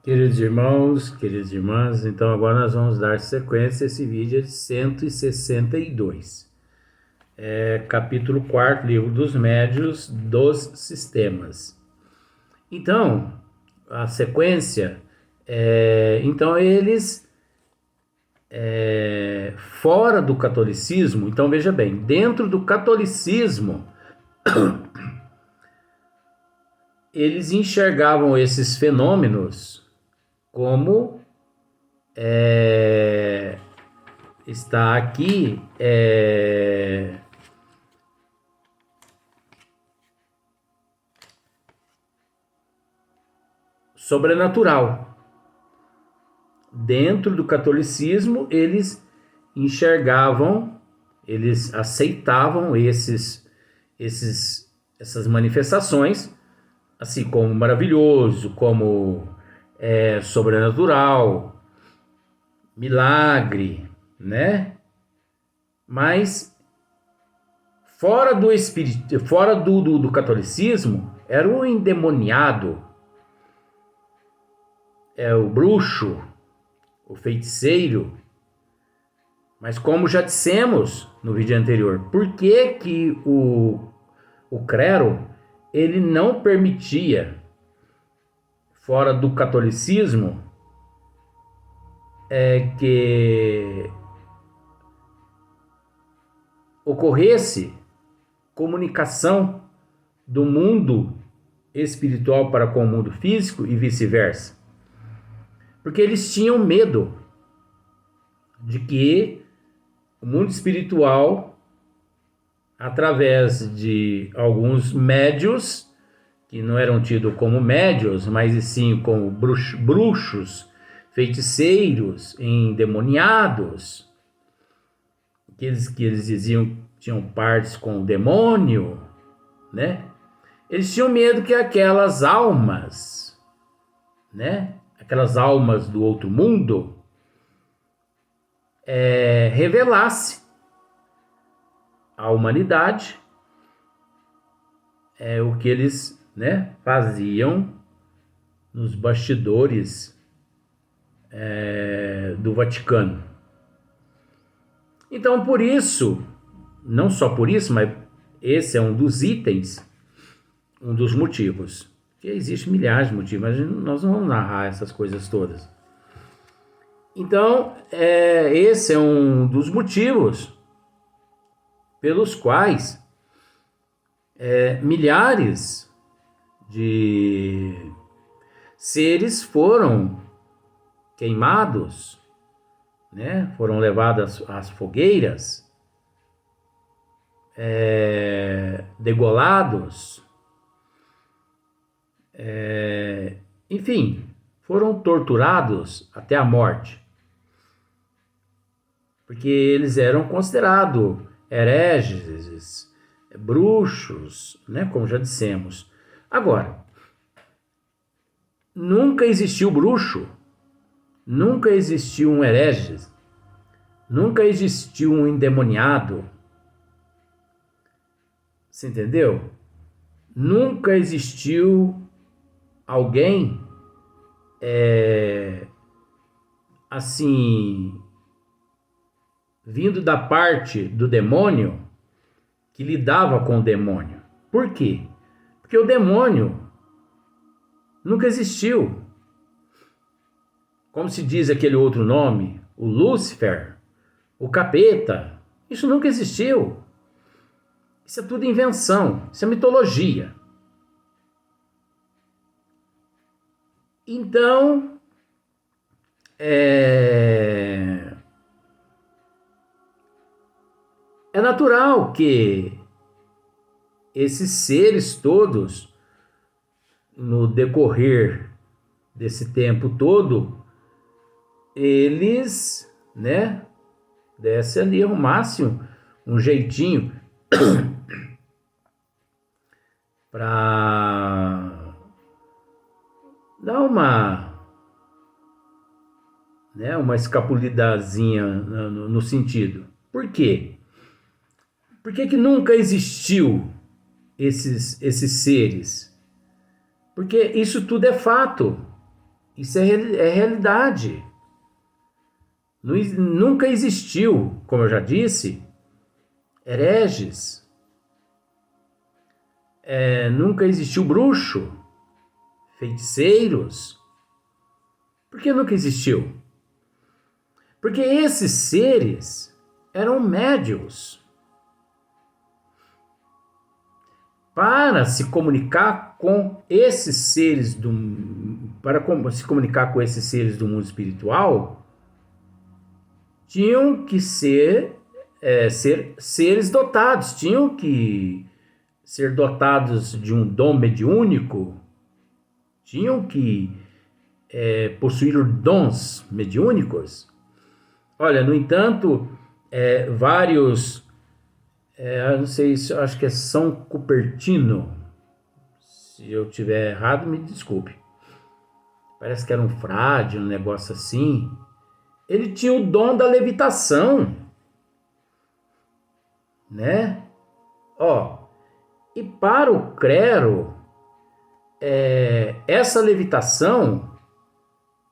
Queridos irmãos, queridas irmãs, então agora nós vamos dar sequência a esse vídeo de 162. Capítulo 4, Livro dos Médios dos Sistemas. Então, a sequência, então eles, fora do catolicismo, então veja bem, dentro do catolicismo, eles enxergavam esses fenômenos como está aqui sobrenatural. Dentro do catolicismo, eles enxergavam, eles aceitavam essas manifestações, assim como maravilhoso, como sobrenatural, milagre, né? Mas fora do espírito, fora do catolicismo, era o endemoniado, o bruxo, o feiticeiro. Mas como já dissemos no vídeo anterior, por que que o clero ele não permitia, fora do catolicismo, que ocorresse comunicação do mundo espiritual para com o mundo físico e vice-versa? Porque eles tinham medo de que o mundo espiritual, através de alguns médios, que não eram tidos como médios, mas sim como bruxos, feiticeiros, endemoniados, que eles diziam tinham partes com o demônio, né? Eles tinham medo que aquelas almas, né? Aquelas almas do outro mundo, revelasse à humanidade o que eles, né, faziam nos bastidores do Vaticano. Então, por isso, não só por isso, mas esse é um dos itens, um dos motivos. Que existem milhares de motivos, mas nós não vamos narrar essas coisas todas. Então, esse é um dos motivos pelos quais milhares de seres foram queimados, né? Foram levados às fogueiras, degolados, enfim, foram torturados até a morte, porque eles eram considerados hereges, bruxos, né? Como já dissemos. Agora, nunca existiu bruxo, nunca existiu um herege, nunca existiu um endemoniado. Você entendeu? Nunca existiu alguém assim, vindo da parte do demônio, que lidava com o demônio. Por quê? Porque o demônio nunca existiu. Como se diz aquele outro nome, o Lúcifer, o capeta, isso nunca existiu. Isso é tudo invenção, isso é mitologia. Então, é natural que esses seres todos, no decorrer desse tempo todo, eles, né, desse ali, arrumasse um jeitinho para dar uma escapulidazinha no sentido. Por quê? Por que nunca existiu esses seres? Porque isso tudo é fato. Isso é realidade. Nunca existiu, como eu já disse, hereges. Nunca existiu bruxo, feiticeiros. Por que nunca existiu? Porque esses seres eram médiuns. Para se comunicar com esses seres do mundo espiritual, tinham que ser seres dotados, tinham que ser dotados de um dom mediúnico, tinham que possuir dons mediúnicos. Olha, no entanto, vários, eu não sei, acho que é São Cupertino, se eu tiver errado, me desculpe. Parece que era um frade, um negócio assim. Ele tinha o dom da levitação, né? E para o clero, essa levitação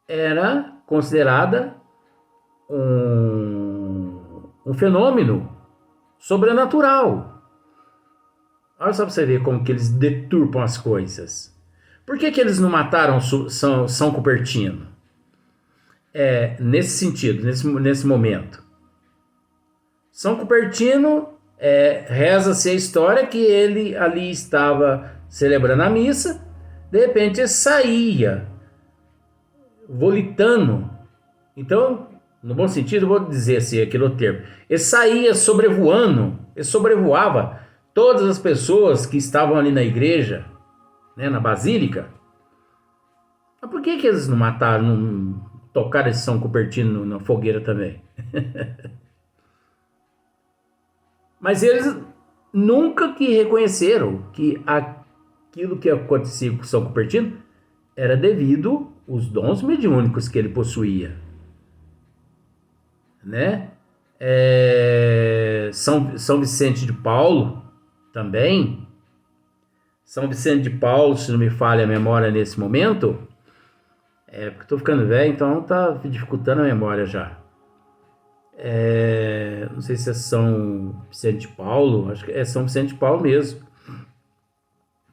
era considerada um fenômeno sobrenatural. Olha só para você ver como que eles deturpam as coisas. Por que eles não mataram São Cupertino? Nesse sentido, nesse momento. São Cupertino, reza-se a história que ele ali estava celebrando a missa, de repente ele saía volitando. Então, no bom sentido, eu vou dizer assim, aquele termo. Ele saía sobrevoando, ele sobrevoava todas as pessoas que estavam ali na igreja, né, na basílica. Mas por que eles não mataram, não tocaram esse São Cupertino na fogueira também? Mas eles nunca que reconheceram que aquilo que acontecia com São Cupertino era devido aos dons mediúnicos que ele possuía, né? São Vicente de Paulo também. São Vicente de Paulo, se não me falha a memória nesse momento, porque estou ficando velho, então está dificultando a memória já. Não sei se é São Vicente de Paulo, acho que é São Vicente de Paulo mesmo.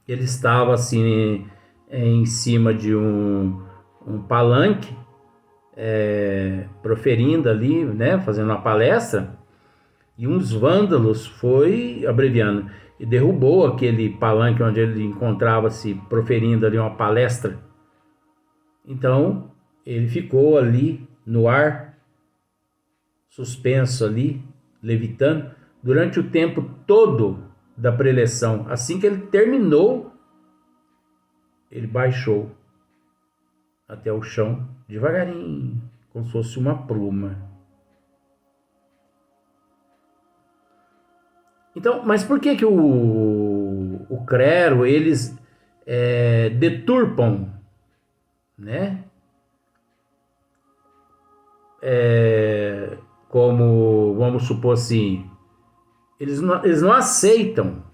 Ele estava assim em cima de um palanque, proferindo ali, né, fazendo uma palestra, e uns vândalos foi abreviando e derrubou aquele palanque onde ele encontrava-se proferindo ali uma palestra. Então ele ficou ali no ar, suspenso ali, levitando, durante o tempo todo da preleção. Assim que ele terminou, ele baixou até o chão, devagarinho, como se fosse uma pluma. Então, mas por que o clero, eles deturpam, né? Como, vamos supor assim, eles não aceitam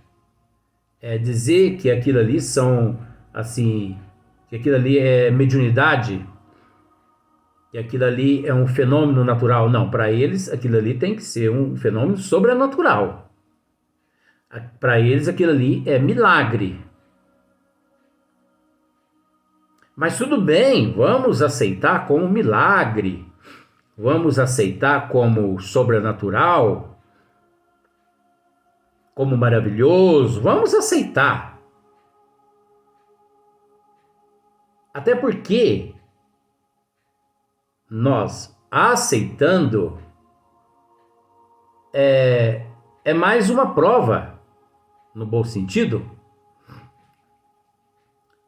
dizer que aquilo ali são, assim, que aquilo ali é mediunidade, que aquilo ali é um fenômeno natural. Não, para eles aquilo ali tem que ser um fenômeno sobrenatural. Para eles aquilo ali é milagre. Mas tudo bem, vamos aceitar como milagre, vamos aceitar como sobrenatural, como maravilhoso, vamos aceitar. Até porque nós aceitando é mais uma prova, no bom sentido,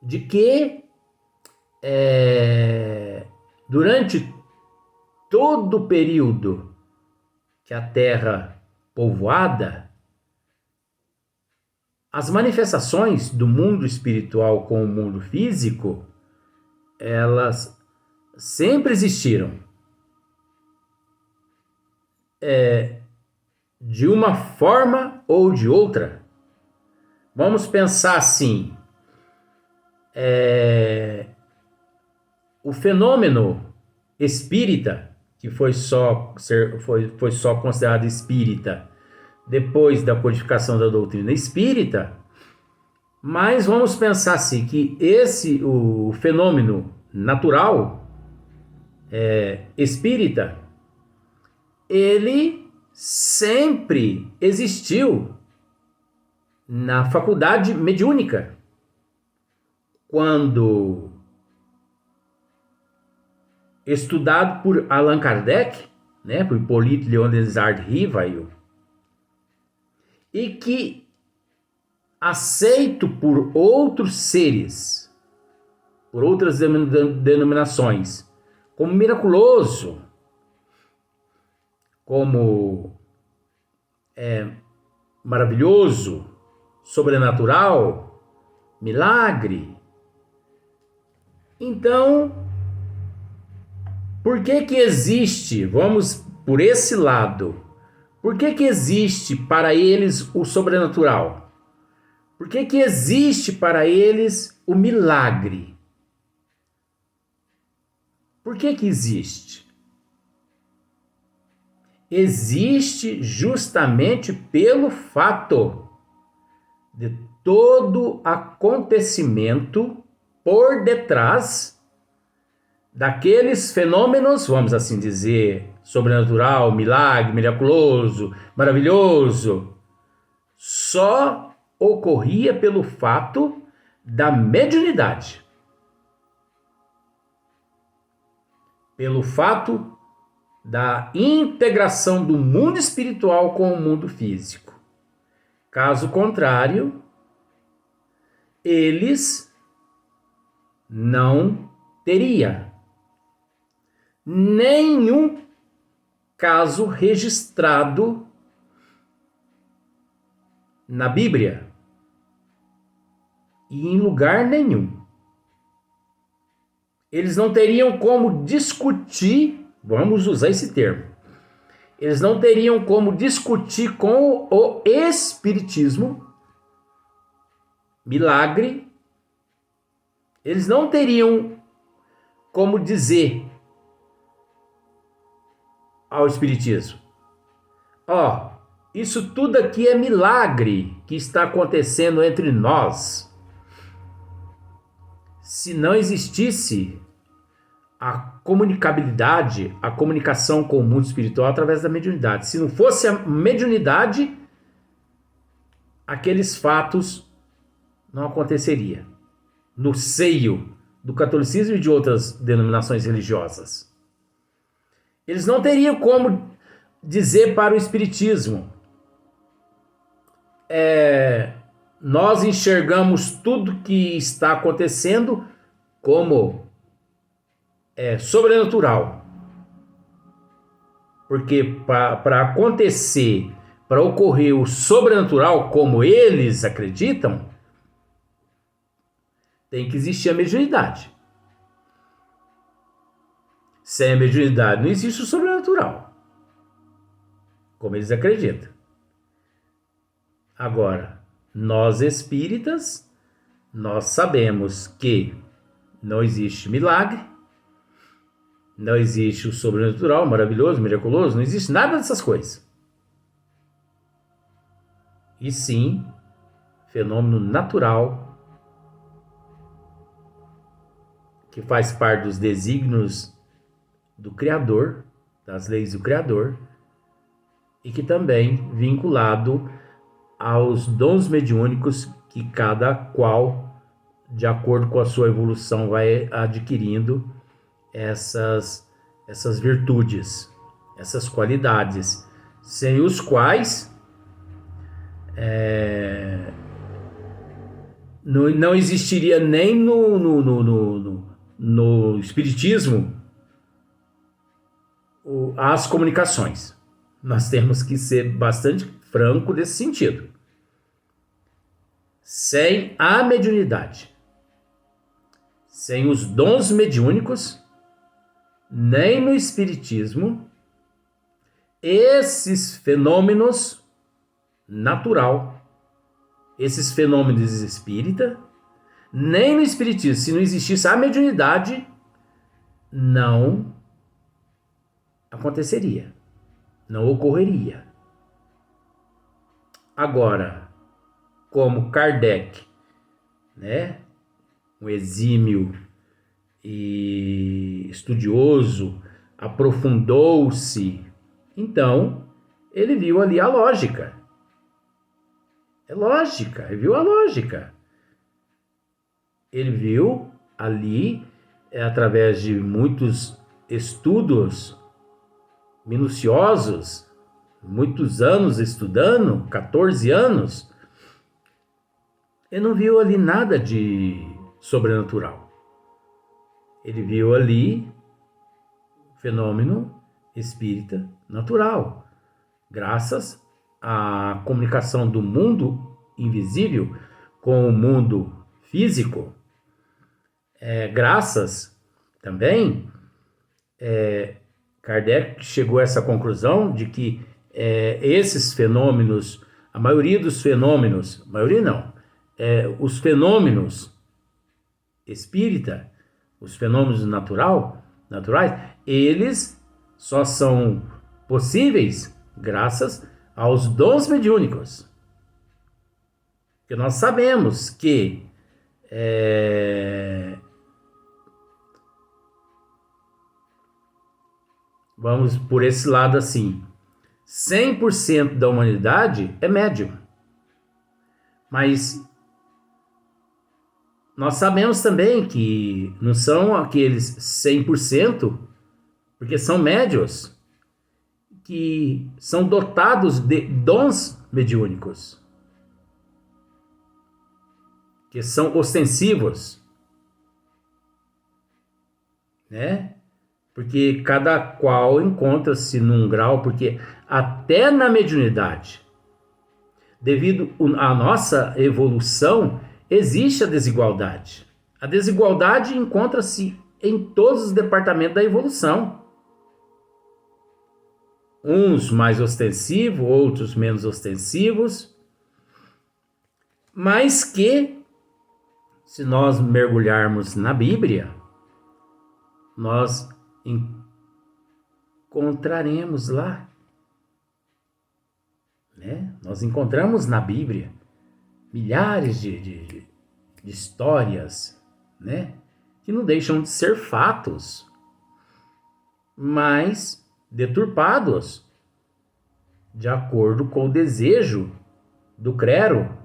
de que durante todo o período que a Terra povoada, as manifestações do mundo espiritual com o mundo físico, elas sempre existiram. De uma forma ou de outra. Vamos pensar assim, o fenômeno espírita, que foi só considerado espírita depois da codificação da doutrina espírita, mas vamos pensar assim, que o fenômeno natural espírita, ele sempre existiu na faculdade mediúnica. Quando estudado por Allan Kardec, né, por Hippolyte Léon Desardes Rivail, e que aceito por outros seres, por outras denominações, como miraculoso, como maravilhoso, sobrenatural, milagre. Então, por que existe, vamos por esse lado, por que existe para eles o sobrenatural? Por que existe para eles o milagre? Por que existe? Existe justamente pelo fato de todo acontecimento por detrás daqueles fenômenos, vamos assim dizer, sobrenatural, milagre, miraculoso, maravilhoso, só ocorria pelo fato da mediunidade. Pelo fato da integração do mundo espiritual com o mundo físico. Caso contrário, eles não teriam nenhum caso registrado na Bíblia e em lugar nenhum. Eles não teriam como discutir, vamos usar esse termo, eles não teriam como discutir com o espiritismo, milagre, eles não teriam como dizer ao espiritismo: ó, isso tudo aqui é milagre que está acontecendo entre nós. Se não existisse a comunicabilidade, a comunicação com o mundo espiritual através da mediunidade. Se não fosse a mediunidade, aqueles fatos não aconteceriam no seio do catolicismo e de outras denominações religiosas. Eles não teriam como dizer para o espiritismo: nós enxergamos tudo que está acontecendo como sobrenatural. Porque para acontecer, para ocorrer o sobrenatural como eles acreditam, tem que existir a mediunidade. Sem a mediunidade não existe o sobrenatural, como eles acreditam. Agora, nós espíritas, nós sabemos que não existe milagre, não existe o sobrenatural, maravilhoso, miraculoso, não existe nada dessas coisas. E sim, fenômeno natural, que faz parte dos desígnios do Criador, das leis do Criador, e que também vinculado aos dons mediúnicos que cada qual, de acordo com a sua evolução, vai adquirindo essas virtudes, essas qualidades, sem os quais não existiria nem no espiritismo as comunicações. Nós temos que ser bastante franco nesse sentido. Sem a mediunidade, sem os dons mediúnicos, nem no espiritismo, esses fenômenos natural, esses fenômenos espírita, nem no espiritismo, se não existisse a mediunidade, não aconteceria, não ocorreria. Agora, como Kardec, né, um exímio e estudioso, aprofundou-se, então ele viu ali a lógica. É lógica, ele viu a lógica. Ele viu ali, através de muitos estudos minuciosos, muitos anos estudando, 14 anos, ele não viu ali nada de sobrenatural. Ele viu ali fenômeno espírita natural, graças à comunicação do mundo invisível com o mundo físico, graças também, Kardec chegou a essa conclusão de que esses fenômenos, a maioria dos fenômenos, maioria não, os fenômenos espírita, os fenômenos naturais, eles só são possíveis graças aos dons mediúnicos. Porque nós sabemos que vamos por esse lado assim, 100% da humanidade é médium. Mas nós sabemos também que não são aqueles 100%, porque são médios, que são dotados de dons mediúnicos, que são ostensivos, né? Porque cada qual encontra-se num grau, porque até na mediunidade, devido à nossa evolução, existe a desigualdade. A desigualdade encontra-se em todos os departamentos da evolução. Uns mais ostensivos, outros menos ostensivos, mas que, se nós mergulharmos na Bíblia, nós encontraremos lá, né? Nós encontramos na Bíblia milhares de histórias, né, que não deixam de ser fatos, mas deturpados de acordo com o desejo do clero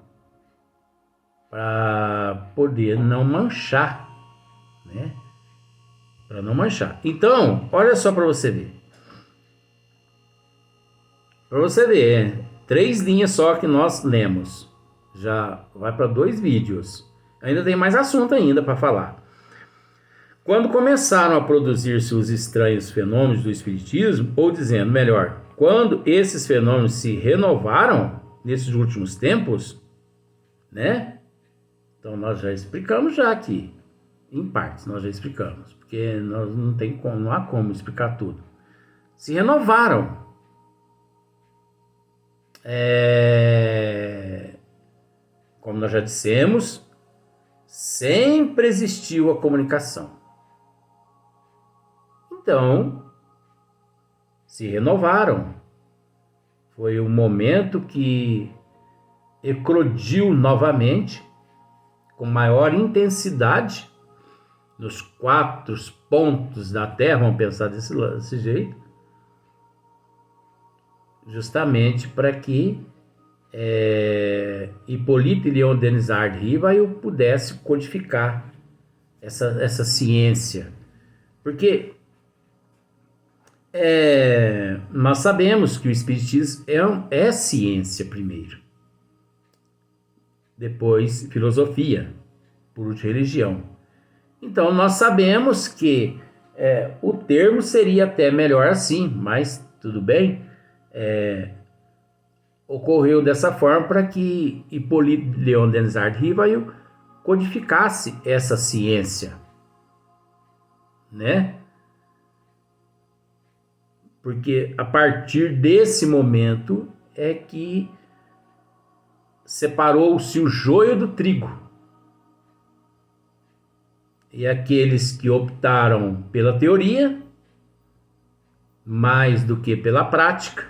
para poder não manchar, né? Para não manchar. Então, olha só para você ver. Para você ver, 3 linhas só que nós lemos. Já vai para 2 vídeos. Ainda tem mais assunto ainda para falar. Quando começaram a produzir-se os estranhos fenômenos do espiritismo, ou dizendo melhor, quando esses fenômenos se renovaram nesses últimos tempos, né? Então nós já explicamos já aqui, em partes nós já explicamos, porque nós não há como explicar tudo. Se renovaram. Como nós já dissemos, sempre existiu a comunicação. Então, se renovaram. Foi um momento que eclodiu novamente, com maior intensidade, nos 4 pontos da Terra, vamos pensar desse jeito, justamente para que Hippolyte Léon Denis Rivail pudesse codificar essa ciência. Porque nós sabemos que o Espiritismo é ciência primeiro, depois filosofia, por último religião. Então nós sabemos que o termo seria até melhor assim, mas tudo bem, ocorreu dessa forma para que Hippolyte Léon Denis Rivail codificasse essa ciência, né? Porque a partir desse momento é que separou-se o joio do trigo. E aqueles que optaram pela teoria, mais do que pela prática,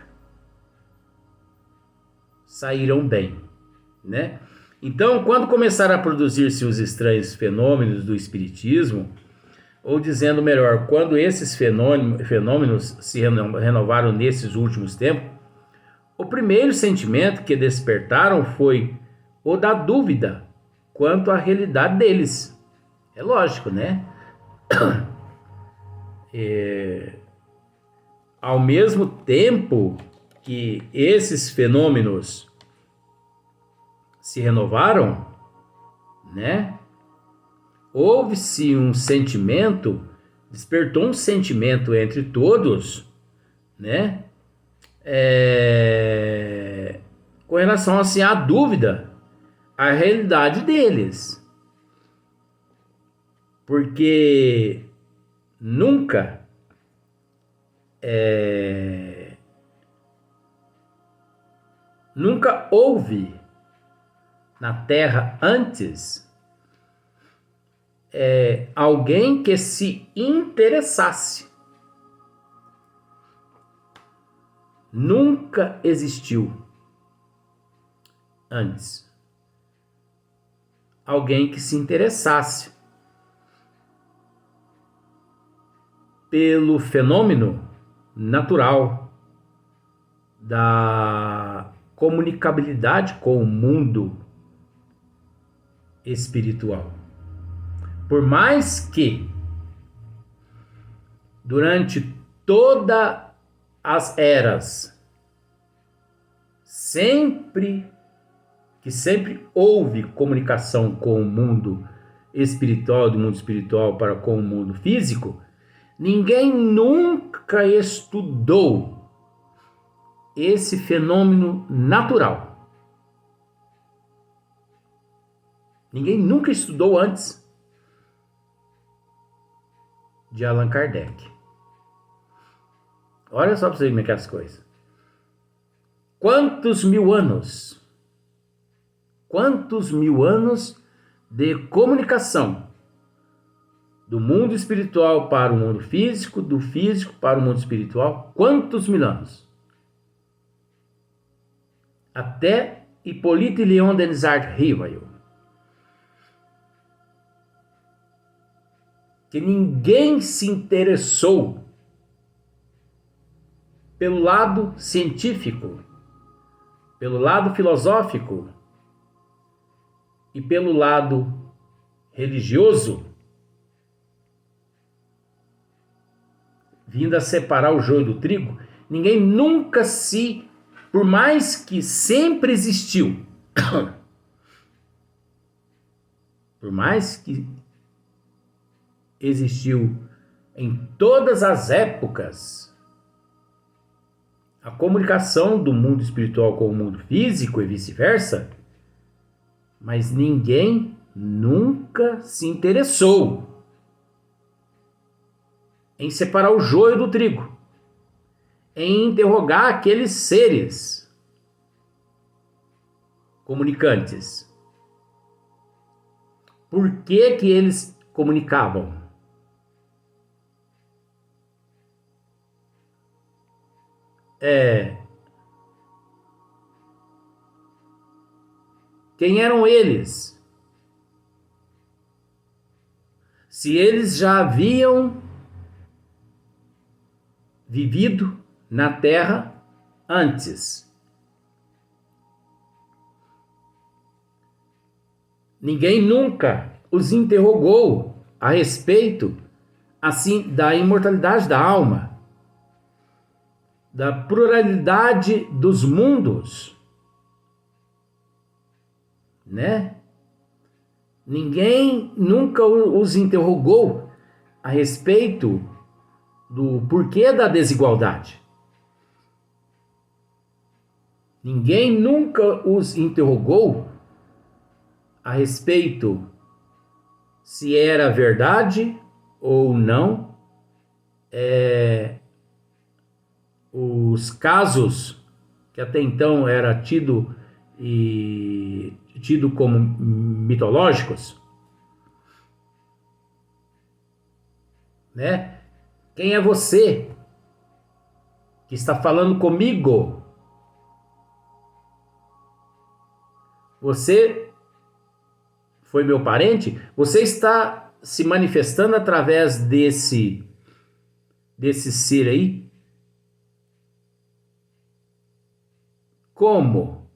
saíram bem, né? Então, quando começaram a produzir-se os estranhos fenômenos do espiritismo, ou dizendo melhor, quando esses fenômenos se renovaram nesses últimos tempos, o primeiro sentimento que despertaram foi o da dúvida quanto à realidade deles. É lógico, né? Ao mesmo tempo que esses fenômenos se renovaram, né? Houve-se um sentimento, despertou um sentimento entre todos, né? Com relação assim à dúvida, à realidade deles. Porque nunca houve na Terra antes alguém que se interessasse. Nunca existiu antes alguém que se interessasse pelo fenômeno natural da comunicabilidade com o mundo espiritual. Por mais que durante todas as eras sempre houve comunicação com o mundo espiritual, do mundo espiritual para com o mundo físico, ninguém nunca estudou esse fenômeno natural. Ninguém nunca estudou antes de Allan Kardec. Olha só para você ver como é que é as coisas. Quantos mil anos de comunicação do mundo espiritual para o mundo físico, do físico para o mundo espiritual? Quantos mil anos? Até Hippolyte Léon Denisard Rivail. Que ninguém se interessou pelo lado científico, pelo lado filosófico e pelo lado religioso, vindo a separar o joio do trigo. Ninguém nunca por mais que sempre existiu, por mais que existiu em todas as épocas a comunicação do mundo espiritual com o mundo físico e vice-versa, mas ninguém nunca se interessou em separar o joio do trigo, em interrogar aqueles seres comunicantes. Por que que eles comunicavam? Quem eram eles? Se eles já haviam vivido na Terra antes. Ninguém nunca os interrogou a respeito assim da imortalidade da alma, da pluralidade dos mundos, né? Ninguém nunca os interrogou a respeito do porquê da desigualdade. Ninguém nunca os interrogou a respeito se era verdade ou não os casos que até então era tido como mitológicos. né? Quem é você que está falando comigo? Você foi meu parente? Você está se manifestando através desse ser aí? Como?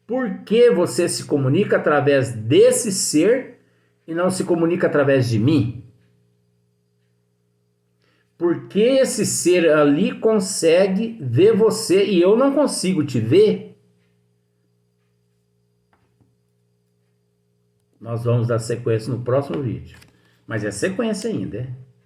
Por que você se comunica através desse ser e não se comunica através de mim? Por que esse ser ali consegue ver você e eu não consigo te ver? Nós vamos dar sequência no próximo vídeo. Mas é sequência ainda, é?